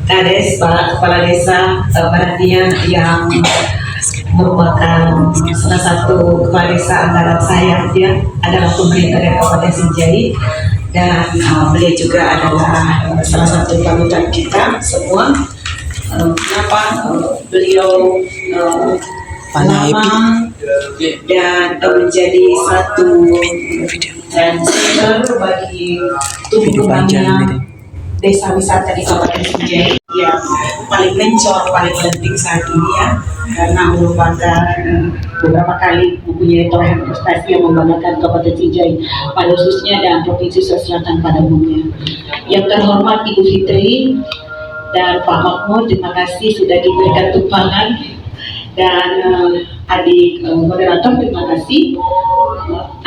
Kades Pak Kepala Desa Barania yang merupakan salah satu kepala desa anggaran saya. Dia adalah pemerintah dari Kabupaten Sinjai, dan beliau juga adalah salah satu panutan kita semua. Kenapa beliau lama dan menjadi satu trendsetter bagi tumbuh kembangnya desa wisata di Kabupaten Sinjai yang paling mencor, paling penting saat ini ya, karena merupakan beberapa kali mempunyai torehan prestasi yang membanggakan Kabupaten Sinjai pada khususnya dan Provinsi Sulawesi Selatan pada umumnya. Yang terhormat Ibu Fitri dan Pak Mahmud, terima kasih sudah diberikan tumpangan, dan adik moderator terima kasih.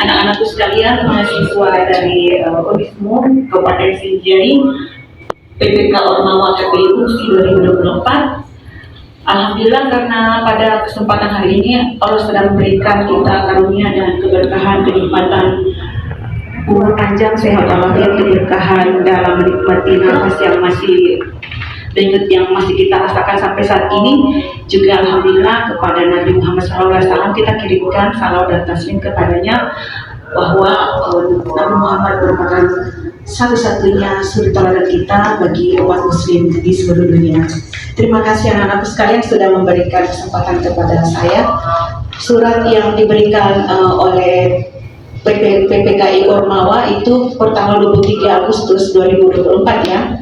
Anak-anakku sekalian, mahasiswa dari Unismu Kabupaten Sinjai, PPK Ormawa KPU 2024. Alhamdulillah, karena pada kesempatan hari ini Allah sedang memberikan kita karunia dan keberkahan, kenikmatan umur panjang, sehat walafiat, keberkahan dalam menikmati nafas yang masih denyut yang masih kita rasakan sampai saat ini. Juga alhamdulillah kepada Nabi Muhammad SAW kita kirimkan salawat dan taslim kepadanya, bahwa Nabi Muhammad merupakan satu-satunya suri tauladan kita bagi umat muslim di seluruh dunia. Terima kasih anak-anakku sekalian sudah memberikan kesempatan kepada saya. Surat yang diberikan oleh PPKI Ormawa itu per tanggal 23 Agustus 2024 ya.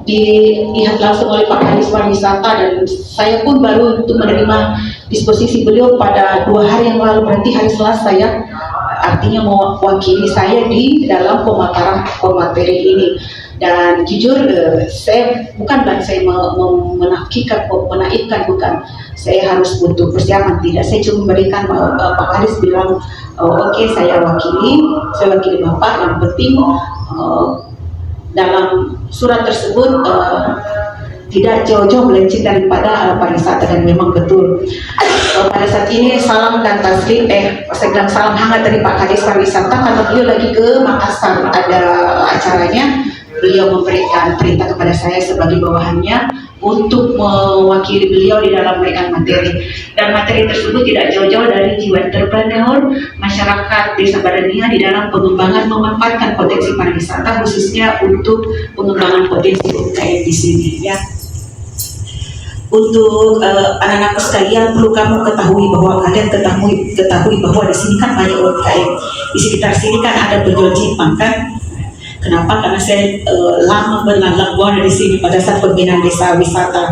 Dilihat langsung oleh Pak Kadis Pariwisata, dan saya pun baru untuk menerima disposisi beliau pada 2 hari yang lalu, berarti hari Selasa ya, artinya mewakili saya di dalam pemaparan materi ini. Dan jujur saya bukan menafikan, bukan, saya harus butuh persiapan, tidak, saya cuma memberikan Pak Kadis bilang oke, saya wakili Bapak, yang penting dalam surat tersebut tidak jauh-jauh melenceng daripada pariwisata, dan memang betul. Pada saat ini salam dan taslim, saya bilang salam hangat dari Pak Kadis Pariwisata, karena beliau lagi ke Makassar ada acaranya. Beliau memberikan perintah kepada saya sebagai bawahannya untuk mewakili beliau di dalam memberikan materi, dan materi tersebut tidak jauh-jauh dari jiwa entrepreneur masyarakat Desa Barania di dalam pengembangan memanfaatkan potensi pariwisata, khususnya untuk pengembangan potensi UMKM di sini ya. Untuk anak-anak sekalian, perlu kamu ketahui bahwa kalian ketahui bahwa di sini kan banyak UMKM. Di sekitar sini kan ada penjual Jepang kan. Kenapa? Karena saya lama berlalang buana di sini pada saat pembinaan desa wisata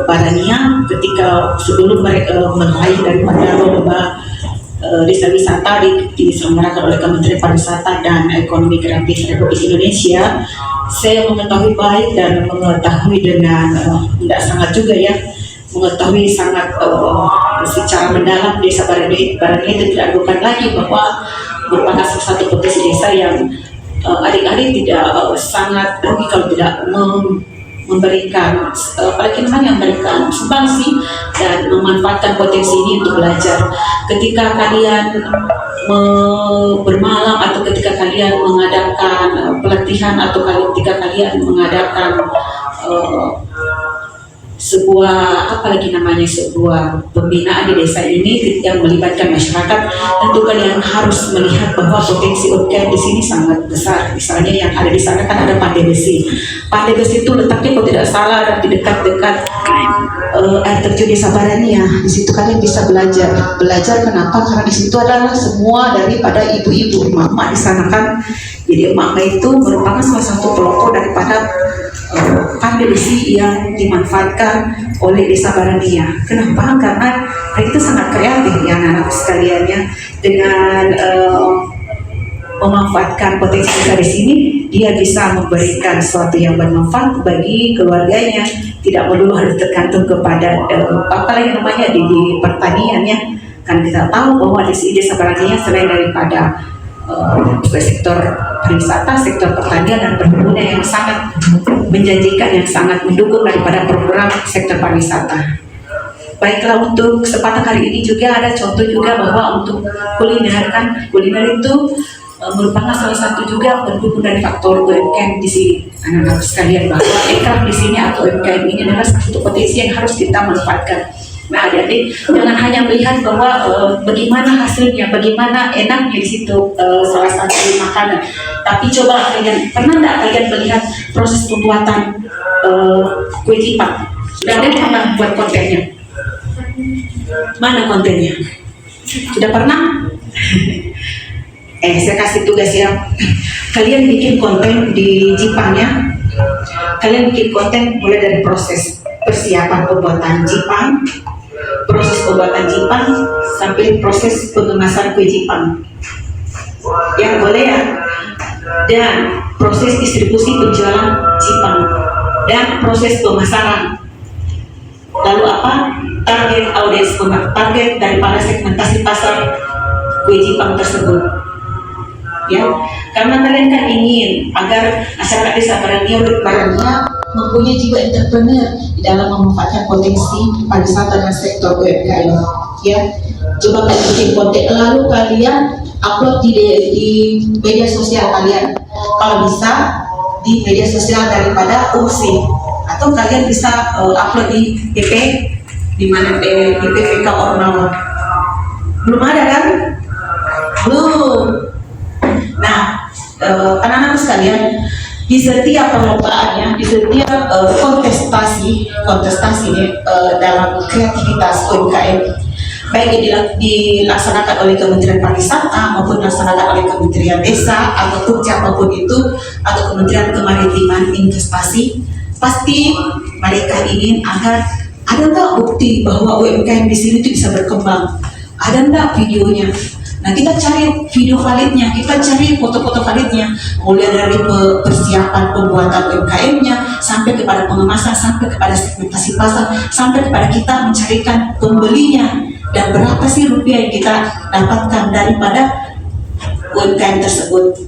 Barania, ketika sebelum mereka meraih daripada lomba desa wisata diselenggarakan oleh Kementerian Pariwisata dan Ekonomi Kreatif Republik Indonesia. Saya mengetahui baik dan mengetahui dengan tidak sangat juga ya, mengetahui sangat secara mendalam desa Barania itu tidak bukan lagi bahwa merupakan salah satu potensi desa yang adik-adik tidak sangat rugi kalau tidak memberikan apalagi yang memberikan sumbangsi dan memanfaatkan potensi ini untuk belajar. Ketika kalian bermalam, atau ketika kalian mengadakan pelatihan, atau ketika kalian mengadakan sebuah sebuah pembinaan di desa ini yang melibatkan masyarakat, tentu kalian harus melihat bahwa potensi UMKM di sini sangat besar. Misalnya yang ada di sana kan ada Pandai Besi. Pandai Besi itu letaknya kalau tidak salah ada di dekat-dekat air terjun Desa Barania. Di situ kalian bisa belajar. Kenapa? Karena di situ adalah semua daripada ibu-ibu, emak-emak di sana kan. Jadi emak-emak itu merupakan salah satu pelopor daripada Pandai Besi yang dimanfaatkan oleh Desa Barania. Kenapa? Karena mereka itu sangat kreatif ya anak-anak sekaliannya, dengan memanfaatkan potensi besar di sini, dia bisa memberikan sesuatu yang bermanfaat bagi keluarganya. Tidak melulu harus tergantung kepada di pertanian ya. Kan kita tahu bahwa di Desa Barania selain daripada sektor pariwisata, sektor pertanian dan perkebunan yang sangat menjanjikan, yang sangat mendukung daripada program sektor pariwisata. Baiklah, untuk kesempatan kali ini juga ada contoh juga bahwa untuk kuliner itu merupakan salah satu juga pendukung dari faktor UMKM di sini. anak-anak sekalian bahwa ekraf di sini atau UMKM ini adalah satu potensi yang harus kita manfaatkan. Nah, adik-adik jangan hanya melihat bahwa bagaimana hasilnya, bagaimana enaknya di situ salah satu makanan, tapi coba kalian pernah nggak kalian melihat proses pembuatan kue cipang? Sudah ada pernah buat kontennya? Mana kontennya? Sudah pernah? Saya kasih tugas ya. Kalian bikin konten di Jipangnya. Kalian bikin konten mulai dari proses persiapan pembuatan Jipang, proses pembuatan Jipang, sampai proses pengemasan kue Jipang. Ya boleh ya. Dan proses distribusi penjualan Jipang dan proses pemasaran. Lalu apa? Target audiens, target daripada segmentasi pasar kue Jipang tersebut. Ya, karena kalian kan ingin agar masyarakat desa Barania mempunyai jiwa entrepreneur di dalam memanfaatkan potensi pariwisata dan sektor UMKM. Ya, coba kalian bikin konten lalu kalian upload di media sosial kalian. Kalau bisa di media sosial daripada UPSI, atau kalian bisa upload di PP di mana di PPK Ormawa. Belum ada kan? Belum. Nah, anak-anak sekalian, di setiap perlombaannya, di setiap kontestasi dalam kreativitas UMKM, baik yang dilaksanakan oleh Kementerian Pariwisata maupun dilaksanakan oleh Kementerian Desa ataupun siapapun itu, atau Kementerian Kemaritiman Investasi, pasti mereka ingin agar ada nggak bukti bahwa UMKM di sini itu bisa berkembang, ada nggak videonya. Nah, kita cari video validnya, kita cari foto-foto validnya, mulai dari persiapan pembuatan UMKM-nya, sampai kepada pengemasan, sampai kepada segmentasi pasar, sampai kepada kita mencarikan pembelinya, dan berapa sih rupiah yang kita dapatkan daripada UMKM tersebut.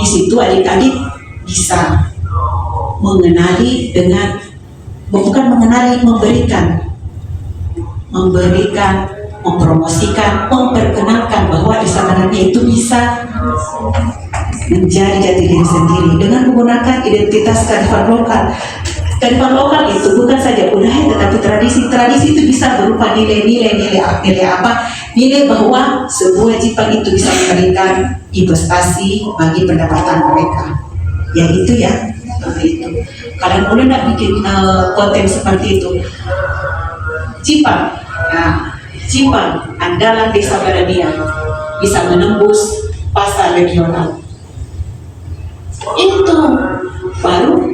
Di situ adik-adik bisa mengenali dengan, bukan mengenali, memberikan, mempromosikan, memperkenalkan bahwa desa Barania itu bisa menjadi jati diri sendiri dengan menggunakan identitas kearifan lokal. Kearifan lokal itu bukan saja budaya tetapi tradisi. Tradisi itu bisa berupa nilai apa? Nilai bahwa sebuah Jipang itu bisa memberikan investasi bagi pendapatan mereka. Ya itu ya, seperti itu. Kalian boleh nggak bikin konten seperti itu? Jipang. Nah, Jipang andalan desa Barania bisa menembus pasar regional. Itu baru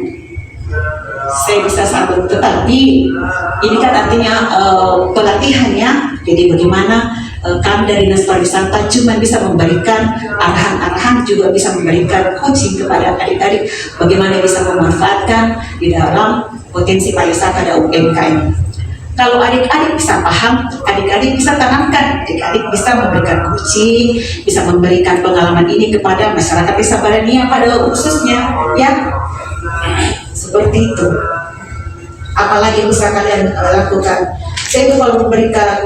saya bisa sambut. Tetapi ini kan artinya pelatihannya. Jadi bagaimana kami dari Dinas Pariwisata cuma bisa memberikan arahan-arahan, juga bisa memberikan coaching kepada adik-adik bagaimana bisa memanfaatkan di dalam potensi pariwisata dan UMKM. Kalau adik-adik bisa paham, adik-adik bisa tanamkan, adik-adik bisa memberikan coaching, bisa memberikan pengalaman ini kepada masyarakat desa Barania pada khususnya, ya seperti itu. Apalagi bisa kalian lakukan. Saya itu kalau memberikan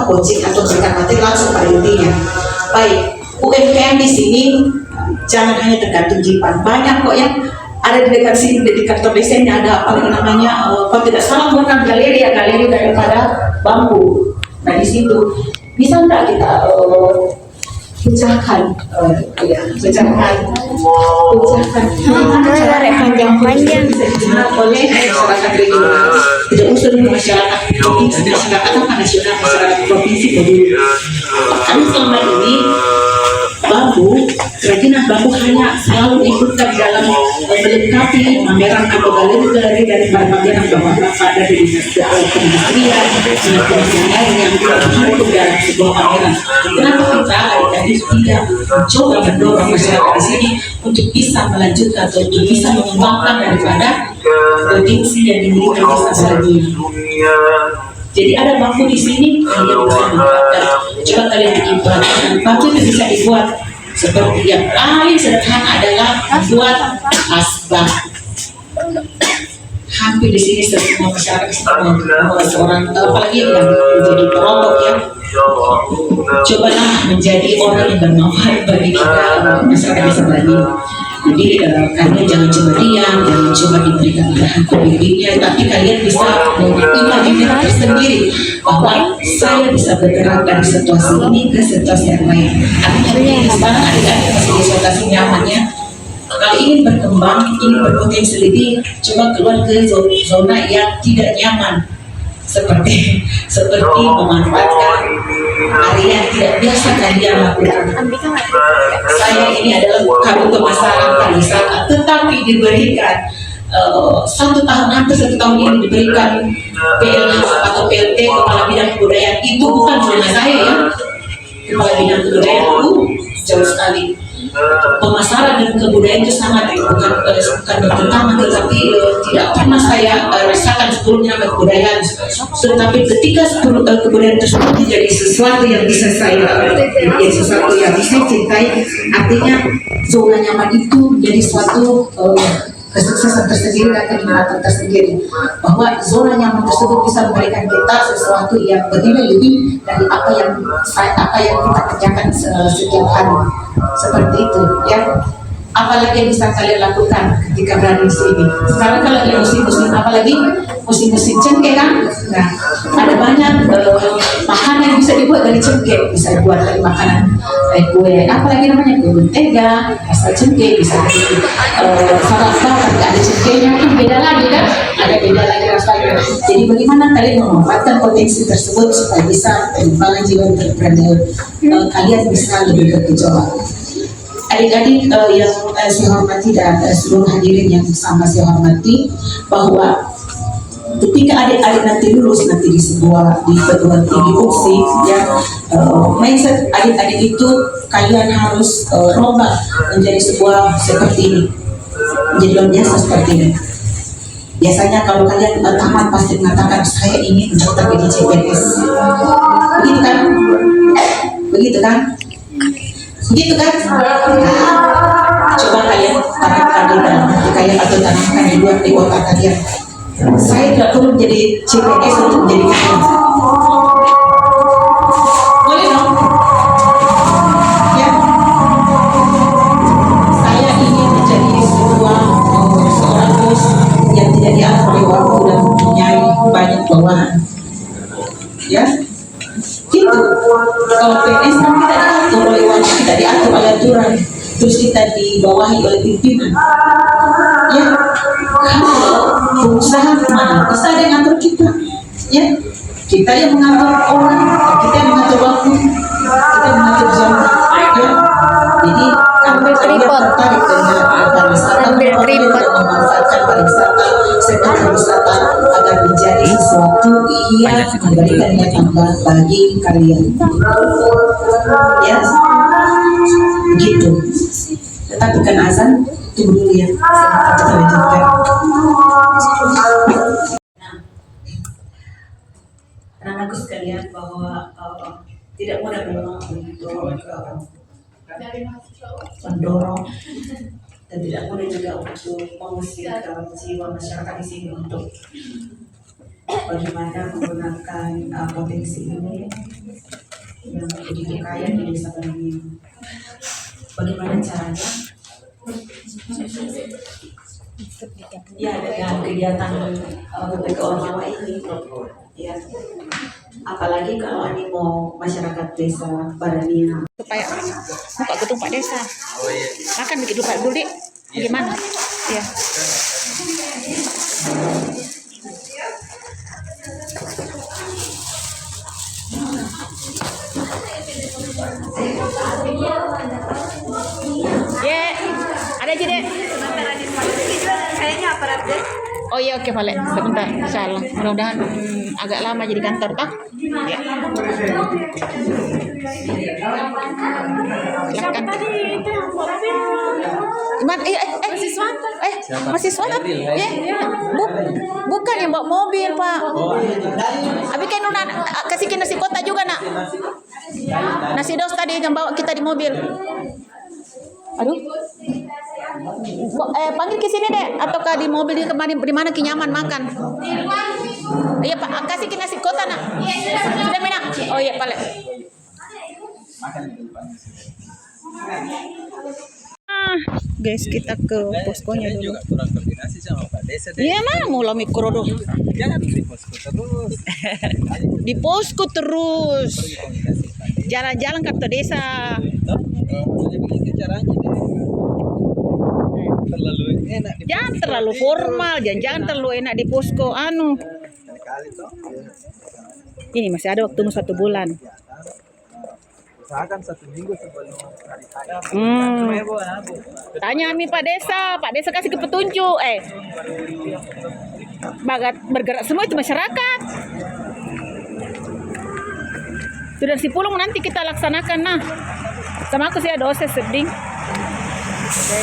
coaching atau memberikan materi langsung pada intinya. Baik, UMKM di sini jangan hanya tergantung Jipang, banyak kok yang ada di dekat sini, di kantor desainnya ada apa namanya, kalau tidak salah bukan galeri daripada bambu. Nah di situ bisa nggak kita pecahkan, panjang-panjang oleh masyarakat regional, tidak usul masyarakat provinsi, masyarakat nasional, masyarakat provinsi begitu. Karena selama ini bambu, kerajinan bambu hanya selalu ikutkan dalam melengkapi pameran atau galeri dari bagian bawah pada dari perindustrian, dengan lain yang terhubung dalam sebuah pameran. Kenapa kita adik-adik tidak mencoba mendorong masyarakat di sini untuk bisa melanjutkan atau untuk bisa mengembangkan daripada potensi yang dimiliki desa Barania. Jadi ada bambu di sini, kalian bisa manfaatkan. Coba kalian bikin bambu itu bisa dibuat seperti yang paling sederhana adalah buat asbak. Hampir di sini semua masyarakat seorang, apalagi yang menjadi perokok ya, cobalah menjadi orang yang bermanfaat bagi kita masyarakat desa Barania. Jadi kalian jangan cuma diam, jangan cuma diberikan arahan pembimbingnya, tapi kalian bisa mengimajinasi tersendiri bahwa saya bisa bergerak dari situasi ini ke situasi yang lain. Artinya sekarang adik-adik masih di situasi nyamannya. Kalau ingin berkembang, ingin berpotensi lebih, coba keluar ke zona yang tidak nyaman, seperti memanfaatkan area yang tidak biasa kalian lakukan. Saya ini adalah kabut pemasaran pariwisata, tetapi diberikan 1 tahun, hampir 1 tahun ini diberikan PLH atau PLT Kepala Bidang Kebudayaan. Itu bukan zona saya ya, Kepala Bidang Kebudayaan itu jauh sekali. Pemasaran dan kebudayaan itu sangat bukan pertama, tetapi tidak pernah saya rasakan sebelumnya kebudayaan. Tetapi ketika kebudayaan tersebut menjadi sesuatu yang bisa saya cintai, artinya zona nyaman itu menjadi suatu kesuksesan tersendiri dan kenikmatan tersendiri, bahwa zona nyaman tersebut bisa memberikan kita sesuatu yang bernilai lebih dari apa yang kita kerjakan setiap hari, seperti itu ya. Apalagi yang bisa kalian lakukan ketika berada di sini. Sekarang kalau lagi musim-musim, apalagi musim-musim cengkeh kan, nah ada banyak makanan yang bisa dibuat dari cengkeh, bisa dibuat dari makanan kue, apalagi namanya kue mentega, asal cengkeh, bisa dari salad ada cengkehnya, kan beda lagi kan, ada beda lagi rasanya. Jadi bagaimana kalian memanfaatkan potensi tersebut supaya bisa pengembangan jiwa entrepreneur kalian bisa lebih bergejolak. Adik-adik yang saya hormati dan seluruh hadirin yang sama saya hormati, bahwa ketika adik-adik nanti lulus nanti di perguruan tinggi UPSI ya, mindset adik-adik itu kalian harus rombak menjadi sebuah seperti ini, menjadi luar biasa seperti ini. Biasanya kalau kalian tamat pasti mengatakan saya ingin mendaftar di CPNS, begitu kan? Begitu kan? Begitu kan? Nah, coba kalian tanamkan di dalam hati kalian atau tanamkan di otak kalian. Saya tidak perlu menjadi CPNS untuk menjadi kaya. Boleh dong? Ya. Saya ingin menjadi seorang bos yang tidak diatur oleh waktu dan mempunyai banyak bawahan. Ya. Gitu. Kalau PNS kan kita diatur oleh waktu, kita diatur oleh aturan, terus kita dibawahi oleh pimpinan. Ya, kalau pengusaha mana bisa ada yang ngatur kita? Ya, kita yang mengatur orang, kita yang mengatur waktu, kita yang mengatur jam. Ya, jadi kami tertarik dengan pariwisata, memanfaatkan pariwisata, sektor pariwisata agar menjadi sesuatu yang memberikan nilai tambah bagi kalian. Ya, begitu. Tetapi kan azan tunggu dulu ya, kita lanjutkan. Anak-anakku sekalian, bahwa tidak mudah memang untuk mendorong dan tidak mudah juga untuk mengusir jiwa masyarakat di sini untuk bagaimana menggunakan potensi ini yang begitu kaya di desa Bandung. Bagaimana caranya? Ya, dengan kegiatan PKO Nyawa ini, ya. Apalagi kalau animo masyarakat desa Barania supaya buka gedung Pak Desa. Makan bikin lupa dulu deh. Gimana? Ya. Ada aja deh. Kayaknya aparat deh. Oh iya, oke Vale, sebentar, insyaallah. Mudah-mudahan agak lama jadi kantor toh. Ya. Silakan. Mahasiswa ya. Bukan yang bawa mobil, Pak. Abi kan nona kasih nasi kota juga, Nak. Nasi dos tadi yang bawa kita di mobil. Aduh. Panggil ke sini deh, ataukah di mobil di kemarin di mana nyaman makan? Iya Pak, kasih ke nasi kota Nak. Sudah Mina? Oh iya Pak. guys, kita ke poskonya Kalian dulu. juga kurang koordinasi sama Pak Desa deh. Iya mana mau lo mikro doh. Jangan di posko terus. Di posko terus. Pergi komunikasi Pak Desa. Jalan-jalan ke desa. Jadi begitu caranya deh. Terlalu enak di Jangan posko. terlalu formal, jangan terlalu enak di posko. Anu, Kali toh. ini masih ada waktu 1 bulan. Usahakan 1 minggu sebelum hari raya. Tanya Ami Pak Desa kasih ke petunjuk. Bergerak semua itu masyarakat. Sudah si pulung nanti kita laksanakan nah. Sama aku sih ada OSIS seding. Oke.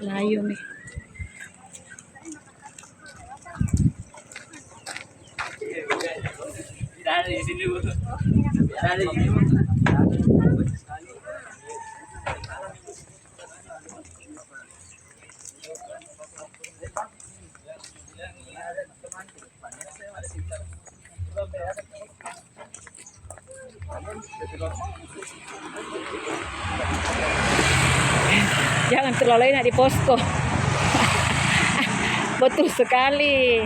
Layo nih. Dari sini Bu. Dari sini. Jangan terlalu enak di posko. Betul sekali.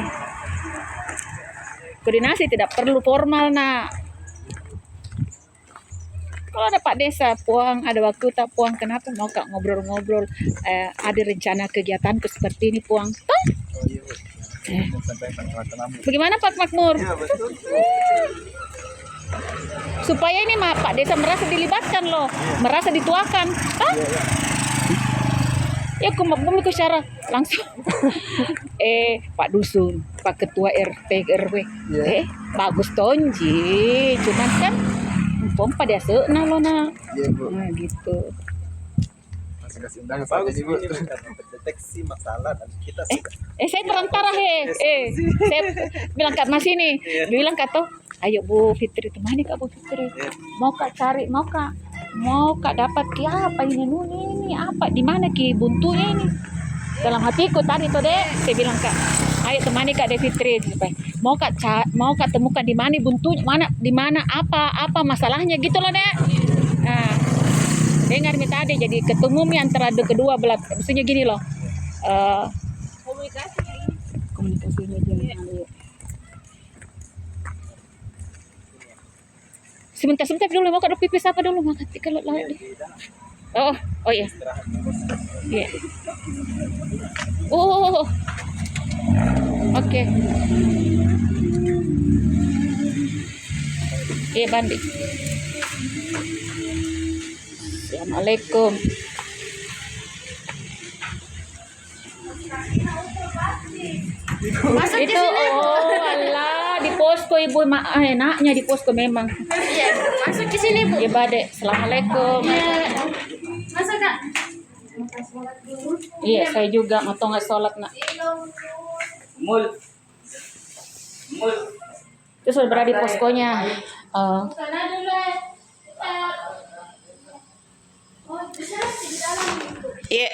Koordinasi tidak perlu formal nak. Kalau ada Pak Desa puang, ada waktu tak puang, kenapa mau kak ngobrol-ngobrol? Ada rencana kegiatanku seperti ini puang. Toh? Oh iya Bu. Sampai teman-teman. Bagaimana Pak Makmur? Iya betul. Supaya ini Pak Desa merasa dilibatkan loh, merasa dituakan. Toh? Ya aku bumi ke secara langsung. Pak Dusun, Pak Ketua RT RW. Bagus tonji, cuman kan pompa dia seuna lo nak. Iya Bu. Nah gitu. Masih kasih undangan saja nih Bu. Karena mendeteksi masalah dan kita sudah. Saya perantara saya bilang Kak Mas ini, bilang Kak toh, ayo Bu Fitri temani Kak Bu Fitri. Mau Kak cari, mau Kak dapat ki apa ini apa di mana ki buntunya ini. Dalam hatiku tadi tuh deh, saya bilang Kak, ayo temani Kak Fitri, mau Kak temukan di mana buntunya, di mana apa masalahnya gitu loh deh. Nah, dengar minta tadi jadi ketemu antara kedua belah, maksudnya gini loh. Komunikasinya jangan sebentar dulu mau Kak pipis apa dulu makan kalau lagi. Oh iya. Iya. Oh. Oke. Iya Bandi. Assalamualaikum. Masuk Itu alah di posko ibu enaknya di posko memang. Iya, masuk ke sini Bu. Ya Bade. Assalamualaikum. Masuk Kak. Iya saya juga mau nggak sholat nak. Itu sudah berada di poskonya. Sana dulu. Oh, di sana di dalam. Iya.